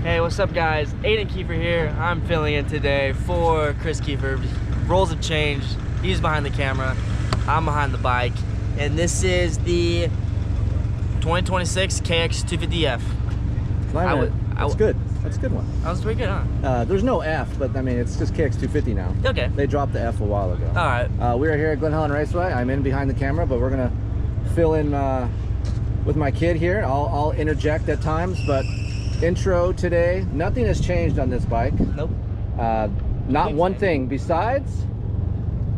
Hey, what's up guys? Aden and Kiefer here. I'm filling in today for Kris Keefer. Roles have changed. He's behind the camera. I'm behind the bike. And this is the 2026 KX250F. That's good. That's a good one. That was pretty good, huh? There's no F, but I mean, it's just KX250 now. Okay. They dropped the F a while ago. All right. We are here at Glen Helen Raceway. I'm in behind the camera, but we're going to fill in with my kid here. I'll interject at times, but intro today, nothing has changed on this bike. Nope. Not one thing besides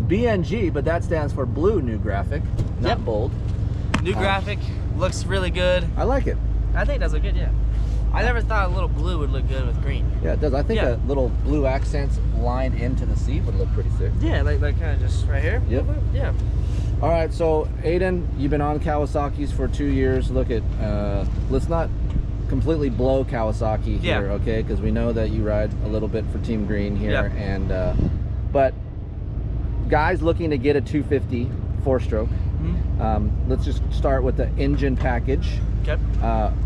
BNG, but that stands for blue new graphic, not bold. New graphic, looks really good. I like it. I think it does look good, yeah. I never thought a little blue would look good with green. Yeah, it does. I think a little blue accents lined into the seat would look pretty sick. Yeah, like kind of just right here. Yep. Yeah. All right, so Aden, you've been on Kawasaki's for 2 years. Look at, let's not completely blow Kawasaki here, okay? Because we know that you ride a little bit for Team Green here, and but guys looking to get a 250 4-stroke. Let's just start with the engine package. Okay.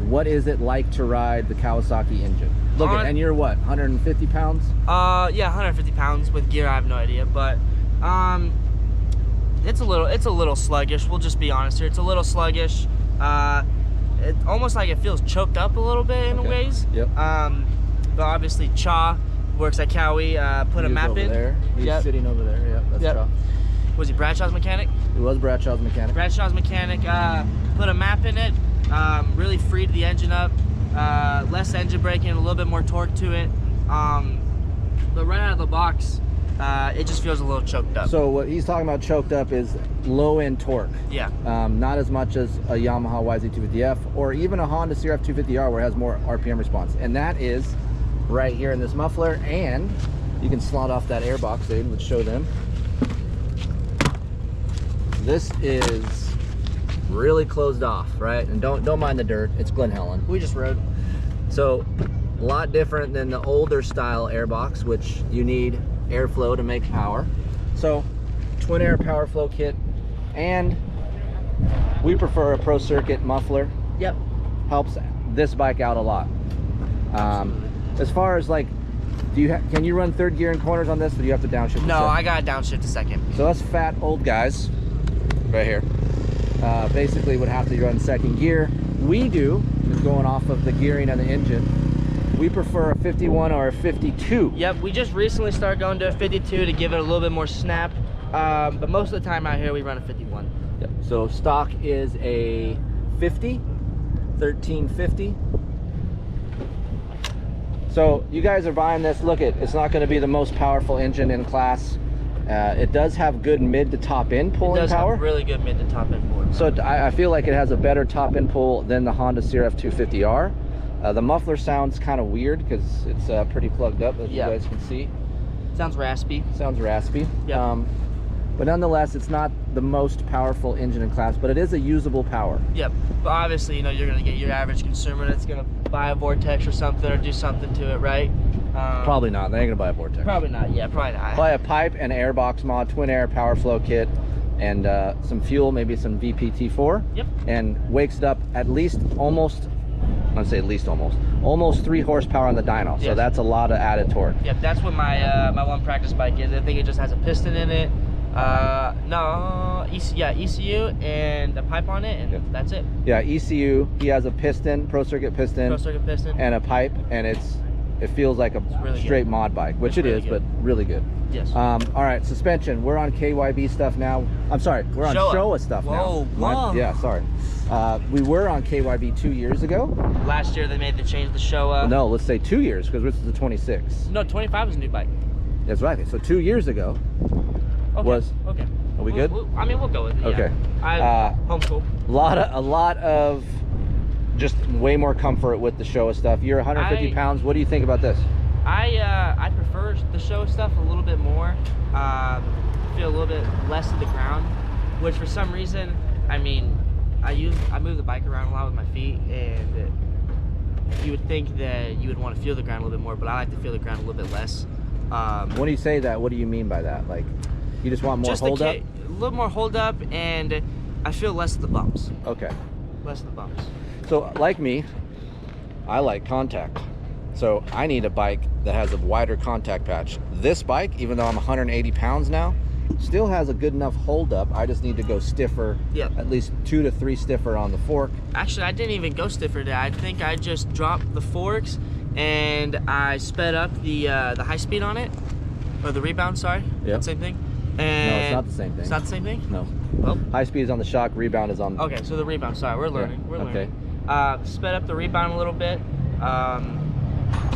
What is it like to ride the Kawasaki engine? Look at, and you're what, 150 pounds? Yeah, 150 pounds with gear. I have no idea, but it's a little sluggish. We'll just be honest here. It's a little sluggish. It's almost like it feels choked up a little bit in ways. Yep. But obviously Cha works at Cowie. Put a map in. There. He's sitting over there. Yep, that's Cha. Was he Bradshaw's mechanic? He was Bradshaw's mechanic. Bradshaw's mechanic. Put a map in it. Really freed the engine up. Less engine braking, a little bit more torque to it. But right out of the box, it just feels a little choked up. So what he's talking about choked up is low end torque. Yeah. Not as much as a Yamaha YZ250F or even a Honda CRF 250R where it has more RPM response. And that is right here in this muffler. And you can slot off that airbox, Aiden, which show them. This is really closed off, right? And don't mind the dirt. It's Glen Helen. We just rode. So a lot different than the older style airbox, which you need airflow to make power. So twin air power flow kit, and we prefer a pro circuit muffler. Yep. Helps this bike out a lot. As far as like, can you run third gear in corners on this, or do you have to downshift? No, I got to downshift a second. So us fat old guys right here basically would have to run second gear. We do, going off of the gearing of the engine, we prefer a 51 or a 52. Yep, we just recently started going to a 52 to give it a little bit more snap. But most of the time out here we run a 51. Yep. So stock is a 50, 1350. So you guys are buying this, look at, it's not going to be the most powerful engine in class. It does have good mid to top end pulling power. It does have really good mid to top end pulling power. So I feel like it has a better top end pull than the Honda CRF 250R. The muffler sounds kind of weird because it's pretty plugged up, as you guys can see. Sounds raspy. Sounds raspy. Yeah. But nonetheless, it's not the most powerful engine in class, but it is a usable power. Yep. But obviously, you know, you're going to get your average consumer that's going to buy a Vortex or something or do something to it, right? Probably not. They ain't going to buy a Vortex. Probably not. Yeah, probably not. Buy a pipe and airbox mod, twin air power flow kit, and some fuel, maybe some VPT4. Yep. And wakes it up at least almost, I'd say at least almost 3 horsepower on the dyno. So that's a lot of added torque. Yep, that's what my my one practice bike is. I think it just has a piston in it. No, ECU and a pipe on it, and that's it. Yeah, ECU. He has a piston, pro circuit piston, and a pipe, and it feels like a really straight mod bike, which it is, but really good. Yes. All right, suspension. We're on KYB stuff now. I'm sorry, we're on Showa stuff now. Whoa. Yeah, sorry. We were on KYB 2 years ago. Last year they made the change to Showa. No, let's say 2 years, because this is the 26. No, 25 was a new bike. That's right. So 2 years ago. Was are we good? I mean, we'll go with it. Okay. Homeschool. A lot of just way more comfort with the Showa stuff. You're 150 pounds. What do you think about this? I prefer the Showa stuff a little bit more. Feel a little bit less to the ground, which for some reason, I mean, I move the bike around a lot with my feet, and you would think that you would want to feel the ground a little bit more, but I like to feel the ground a little bit less. When you say that, what do you mean by that? Like, you just want more hold up? A little more hold up, and I feel less of the bumps. Okay. Less of the bumps. So, like me, I like contact. So I need a bike that has a wider contact patch. This bike, even though I'm 180 pounds now, still has a good enough hold up. I just need to go stiffer, at least 2 to 3 stiffer on the fork. Actually, I didn't even go stiffer today. I think I just dropped the forks and I sped up the high speed on it, or the rebound, sorry. Yep. Same thing. And no, it's not the same thing. It's not the same thing? No. Well, high speed is on the shock, rebound is on... Okay, so the rebound, sorry, we're learning. Yeah. We're learning. Okay. Sped up the rebound a little bit.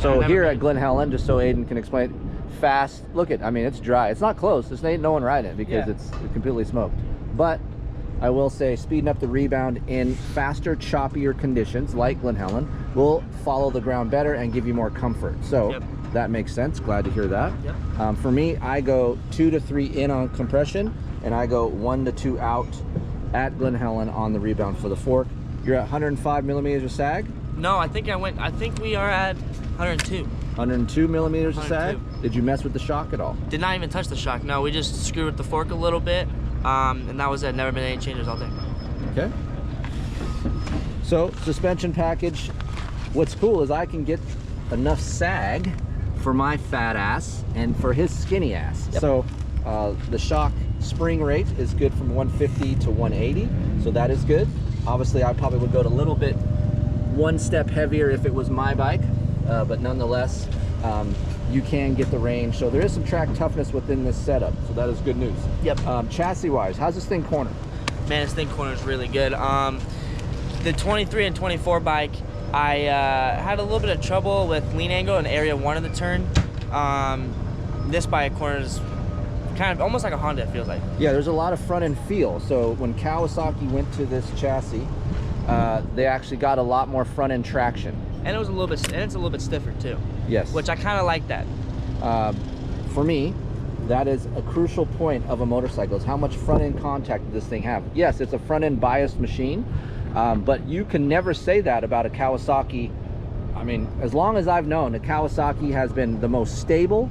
So here at Glen Helen, just so Aiden can explain, fast, look at, I mean, it's dry. It's not close. There's ain't no one riding it because it's completely smoked. But I will say speeding up the rebound in faster, choppier conditions like Glen Helen will follow the ground better and give you more comfort. So that makes sense. Glad to hear that. For me, I go 2 to 3 in on compression and I go 1 to 2 out at Glen Helen on the rebound for the fork. You're at 105 millimeters of sag? No, I think we are at 102. 102 millimeters of sag? Did you mess with the shock at all? Did not even touch the shock. No, we just screwed with the fork a little bit, and that was it. Never been any changes all day. Okay. So suspension package. What's cool is I can get enough sag for my fat ass and for his skinny ass. So the shock spring rate is good from 150 to 180. So that is good. Obviously, I probably would go to a little bit one step heavier if it was my bike, but nonetheless, you can get the range. So there is some track toughness within this setup, so that is good news. Chassis wise, how's this thing corner? Man, this thing corners really good. The 23 and 24 bike, I had a little bit of trouble with lean angle in area 1 of the turn. This bike corners kind of almost like a Honda, it feels like. Yeah, there's a lot of front end feel. So when Kawasaki went to this chassis, they actually got a lot more front end traction. And it's a little bit stiffer too. Yes. Which I kind of like that. For me, that is a crucial point of a motorcycle, is how much front end contact does this thing have. Yes, it's a front end biased machine, but you can never say that about a Kawasaki. I mean, as long as I've known, the Kawasaki has been the most stable,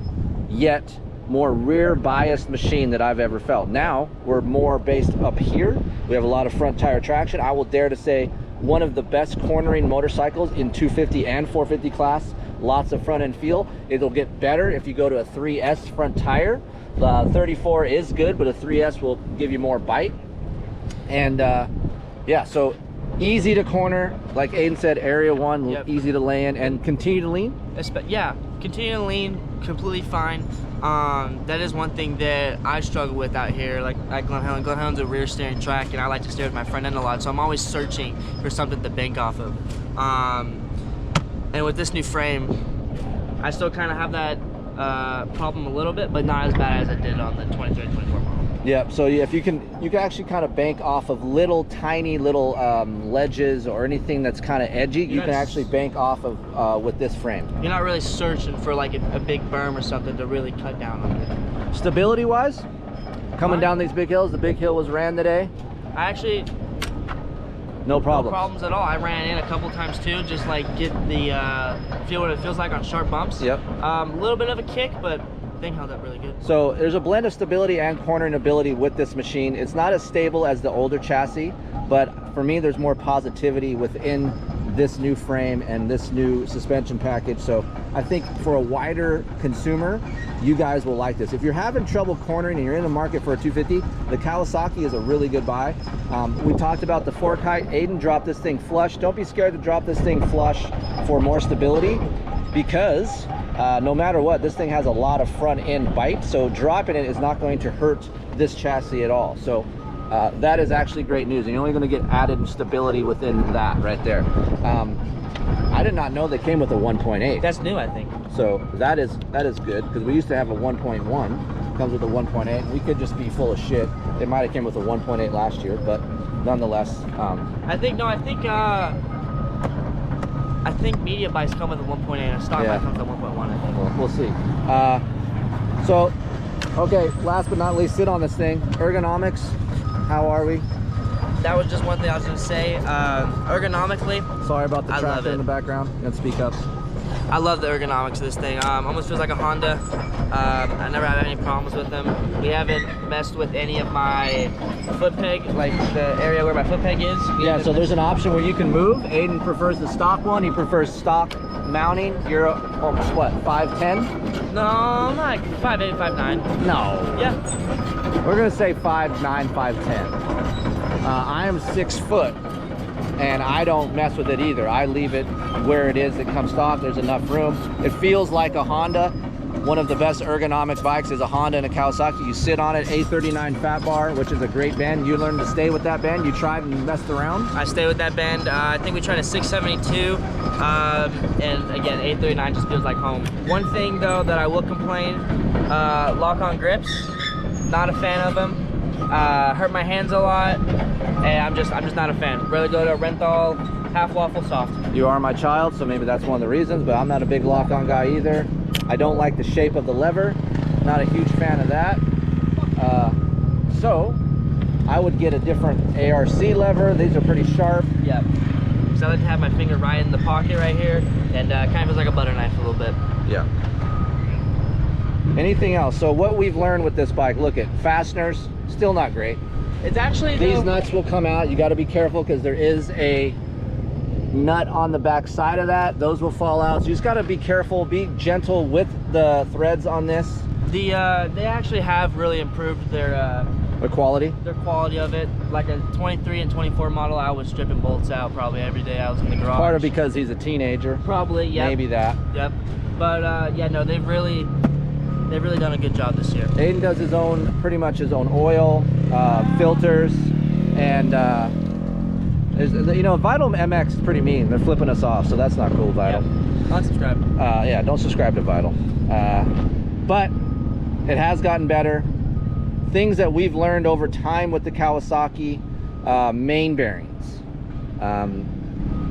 yet more rear biased machine that I've ever felt. Now we're more based up here. We have a lot of front tire traction. I will dare to say one of the best cornering motorcycles in 250 and 450 class. Lots of front end feel. It'll get better if you go to a 3S front tire. The 34 is good, but a 3S will give you more bite. And yeah, so easy to corner, like Aiden said, area 1, easy to lay in, and continue to lean. Yeah, continue to lean, completely fine. That is one thing that I struggle with out here, like at Glen Helen. Glen Helen's a rear steering track, and I like to steer with my front end a lot, so I'm always searching for something to bank off of. And with this new frame, I still kind of have that problem a little bit, but not as bad as I did on the 23 and 24 model. Yeah, so if you can actually kind of bank off of tiny little ledges or anything that's kind of edgy. You can actually bank off of with this frame. You're not really searching for like a big berm or something to really cut down on it. Stability wise, coming down these big hills, the big hill was ran today. I actually no problems. No problems at all. I ran in a couple times too, just like get the feel what it feels like on sharp bumps. A little bit of a kick, but thing held up really good. So there's a blend of stability and cornering ability with this machine. It's not as stable as the older chassis, but for me there's more positivity within this new frame and this new suspension package. So I think for a wider consumer, you guys will like this. If you're having trouble cornering and you're in the market for a 250, the Kawasaki is a really good buy. We talked about the fork height. Aiden dropped this thing flush. Don't be scared to drop this thing flush for more stability, because no matter what, this thing has a lot of front end bite, so dropping it is not going to hurt this chassis at all. So that is actually great news, and you're only going to get added stability within that right there. I did not know they came with a 1.8. That's new, I think. So that is good, because we used to have a 1.1. Comes with a 1.8. We could just be full of shit. They might have came with a 1.8 last year, but nonetheless. I think media bikes come with a 1.8 and a stock bike comes with a 1.1, I think. Well, we'll see. So, okay, last but not least, sit on this thing. Ergonomics, how are we? That was just one thing I was going to say. Ergonomically, sorry about the tractor in the background. You can speak up. I love the ergonomics of this thing. Almost feels like a Honda. I never had any problems with them. We haven't messed with any of my foot peg, like the area where my foot peg is. So there's an option where you can move. Aiden prefers the stock one. He prefers stock mounting, you're almost what, 5'10"? No, I'm like 5'8", 5'9". No. Yeah. We're gonna say 5'9", 5'10". I am 6 foot, and I don't mess with it either. I leave it where it is. It comes stock. There's enough room. It feels like a Honda. One of the best ergonomics bikes is a Honda and a Kawasaki. You sit on it, A39 fat bar, which is a great bend. You learned to stay with that bend. You tried and messed around. I stay with that bend. I think we tried a 672, and again, A39 just feels like home. One thing though that I will complain, lock-on grips. Not a fan of them. Hurt my hands a lot, and I'm just not a fan. Rather go to a Renthal, half waffle soft. You are my child, so maybe that's one of the reasons, but I'm not a big lock-on guy either. I don't like the shape of the lever. Not a huge fan of that. So I would get a different ARC lever. These are pretty sharp. Yeah. Because I like to have my finger right in the pocket right here, and kind of feels like a butter knife a little bit. Yeah. Anything else? So what we've learned with this bike, look at fasteners, still not great. It's actually these nuts will come out. You got to be careful because there is a nut on the back side of that. Those will fall out, so you just got to be careful, be gentle with the threads on this. They actually have really improved their quality of it. Like a 23 and 24 model, I was stripping bolts out probably every day I was in the garage. Part of because he's a teenager, probably. Yeah, maybe that. Yep. But yeah, no, they've really done a good job this year. Aden does his own, pretty much his own oil, filters, and you know, Vital MX is pretty mean. They're flipping us off, so that's not cool, Vital. Yeah. Unsubscribe. Yeah, don't subscribe to Vital. But it has gotten better. Things that we've learned over time with the Kawasaki, main bearings.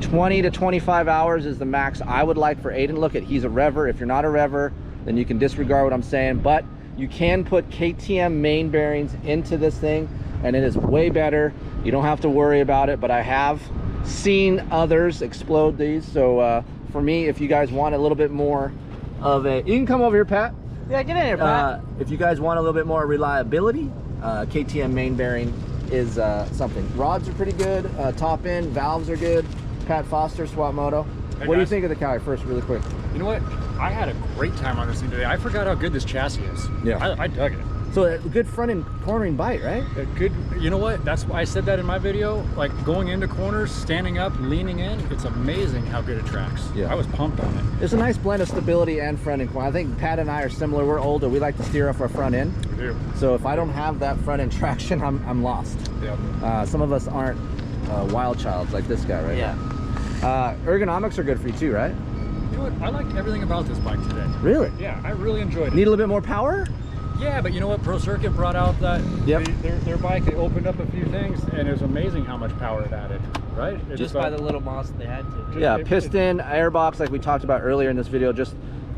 20 to 25 hours is the max I would like for Aden. Look, he's a rever. If you're not a rever, then you can disregard what I'm saying, but you can put KTM main bearings into this thing, and it is way better. You don't have to worry about it, but I have seen others explode these. So for me, if you guys want a little bit more of a, you can come over here, Pat. Yeah, get in here, Pat. If you guys want a little bit more reliability, KTM main bearing is something. Rods are pretty good, top end, valves are good. Pat Foster, Swap Moto. Hey, what do you guys. think of the Cowie first, really quick? You know what? I had a great time on this thing today. I forgot how good this chassis is. Yeah. I dug it. So a good front and cornering bite, right? A good, you know what? That's why I said that in my video. Like going into corners, standing up, leaning in, it's amazing how good it tracks. Yeah. I was pumped on it. There's a nice blend of stability and front end corner. I think Pat and I are similar. We're older. We like to steer off our front end. We do. So if I don't have that front end traction, I'm lost. Yeah. Some of us aren't wild childs like this guy right Yeah. now. Ergonomics are good for you too, right? You know what? I liked everything about this bike today. Really? Yeah, I really enjoyed it. Need a little bit more power? Yeah, but you know what? Pro Circuit brought out that their bike. They opened up a few things, and it was amazing how much power it added. Right? It Just by the little mods they had to. Yeah, piston, airbox, like we talked about earlier in this video. Just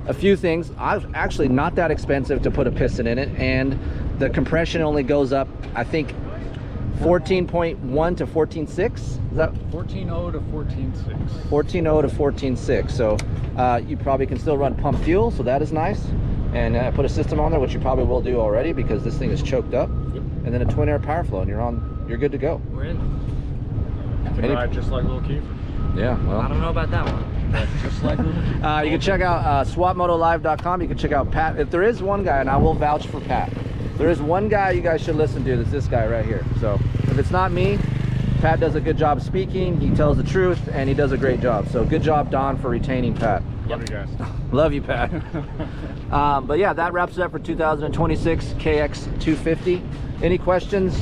a few things. Actually not that expensive to put a piston in it, and the compression only goes up, I think, 14.1 to 14.6. Is that 14.0 to 14.6? 14.0 to 14.6. So you probably can still run pump fuel, so that is nice. And put a system on there, which you probably will do already because this thing is choked up. Yep. And then a twin air power flow, and you're good to go. We're in. You can ride just like Lil Keefer. Yeah, well, I don't know about that one. Just like Lil Keefer. you can check out swapmotolive.com. You can check out Pat. If there is one guy, and I will vouch for Pat, there is one guy you guys should listen to. That's this guy right here. So if it's not me, Pat does a good job speaking. He tells the truth, and he does a great job. So good job, Don, for retaining Pat. Love you guys. Love you, Pat. But yeah, that wraps it up for 2026 KX250. Any questions?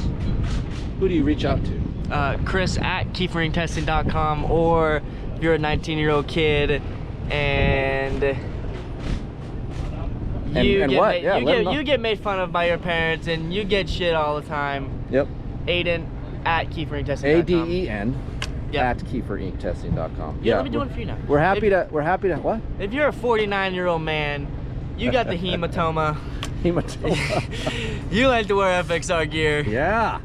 Who do you reach out to? Chris at keeferingtesting.com, or if you're a 19-year-old kid and you get made fun of by your parents and you get shit all the time. Yep. Aden at keeferingtesting.com. ADEN at keeferinctesting.com. Yeah, let me do it for you now. We're happy to what? If you're a 49-year-old man, you got the hematoma. Hematoma. You like to wear FXR gear. Yeah.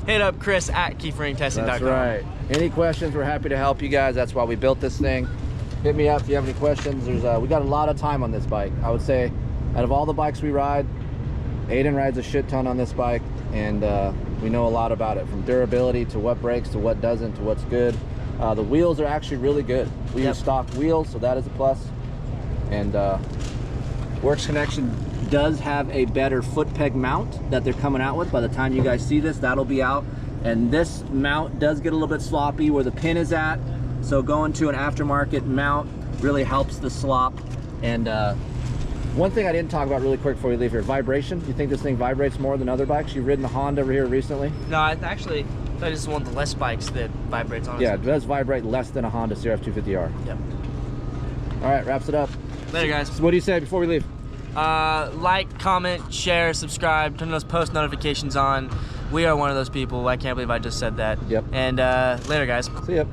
Hit up Chris at keeferingtesting.com. That's right. Any questions, we're happy to help you guys. That's why we built this thing. Hit me up if you have any questions. There's we got a lot of time on this bike. I would say out of all the bikes we ride, Aden rides a shit ton on this bike, and we know a lot about it, from durability to what breaks to what doesn't to what's good. The wheels are actually really good. We use stock wheels, so that is a plus. And Works Connection does have a better foot peg mount that they're coming out with. By the time you guys see this, that'll be out. And this mount does get a little bit sloppy where the pin is at. So going to an aftermarket mount really helps the slop. And one thing I didn't talk about really quick before we leave here, vibration. You think this thing vibrates more than other bikes? You've ridden the Honda over here recently? No, I actually thought this is one of the less bikes that vibrates, honestly. Yeah, it does vibrate less than a Honda CRF250R. Yep. All right, wraps it up. Later, guys. So what do you say before we leave? Like, comment, share, subscribe, turn those post notifications on. We are one of those people. I can't believe I just said that. Yep. And later, guys. See ya.